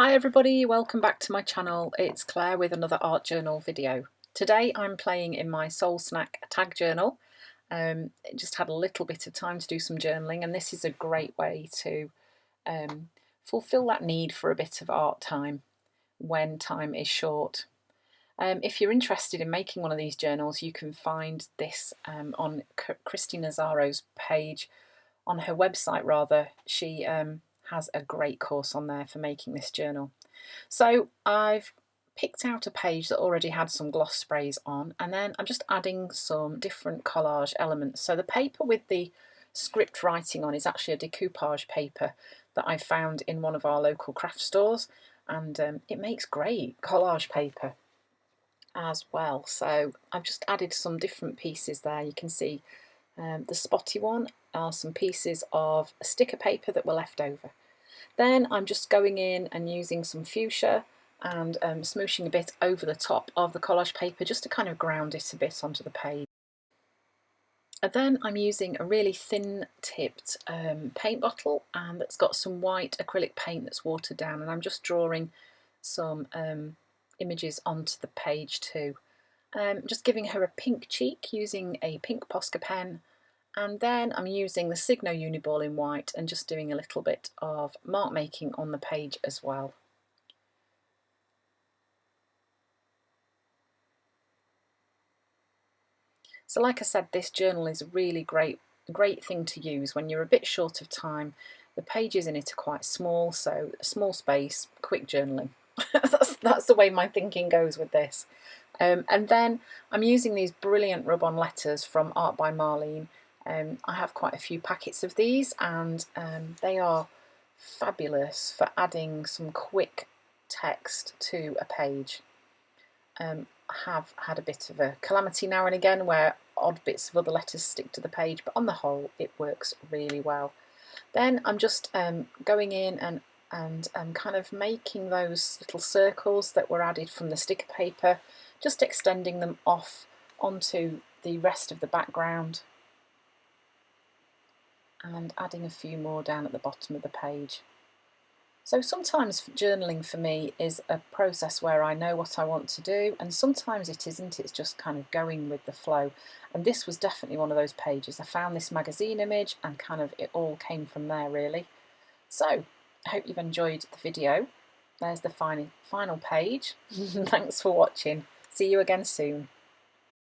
Hi everybody, welcome back to my channel. It's Claire with another art journal video. Today I'm playing in my Soul Snack tag journal. Just had a little bit of time to do some journaling, and this is a great way to fulfill that need for a bit of art time when time is short. If you're interested in making one of these journals, you can find this on Christy Nazzaro's page, on her website rather. She has a great course on there for making this journal. So I've picked out a page that already had some gloss sprays on, and then I'm just adding some different collage elements. So the paper with the script writing on is actually a decoupage paper that I found in one of our local craft stores, and it makes great collage paper as well. So I've just added some different pieces there. You can see the spotty one are some pieces of sticker paper that were left over. Then I'm just going in and using some fuchsia and smooshing a bit over the top of the collage paper just to kind of ground it a bit onto the page. And then I'm using a really thin tipped paint bottle, and that's got some white acrylic paint that's watered down, and I'm just drawing some images onto the page too. Just giving her a pink cheek using a pink Posca pen, and then I'm using the Signo Uniball in white and just doing a little bit of mark making on the page as well. So like I said, this journal is a really great thing to use when you're a bit short of time. The pages in it are quite small, so a small space, quick journaling. that's the way my thinking goes with this. And then I'm using these brilliant rub-on letters from Art by Marlene. I have quite a few packets of these, and they are fabulous for adding some quick text to a page. I have had a bit of a calamity now and again where odd bits of other letters stick to the page, but on the whole it works really well. Then I'm just going in and kind of making those little circles that were added from the sticker paper, just extending them off onto the rest of the background and adding a few more down at the bottom of the page. So sometimes journaling for me is a process where I know what I want to do, and sometimes it isn't, it's just kind of going with the flow. And this was definitely one of those pages. I found this magazine image and kind of it all came from there really. So I hope you've enjoyed the video. There's the final page. Thanks for watching. See you again soon.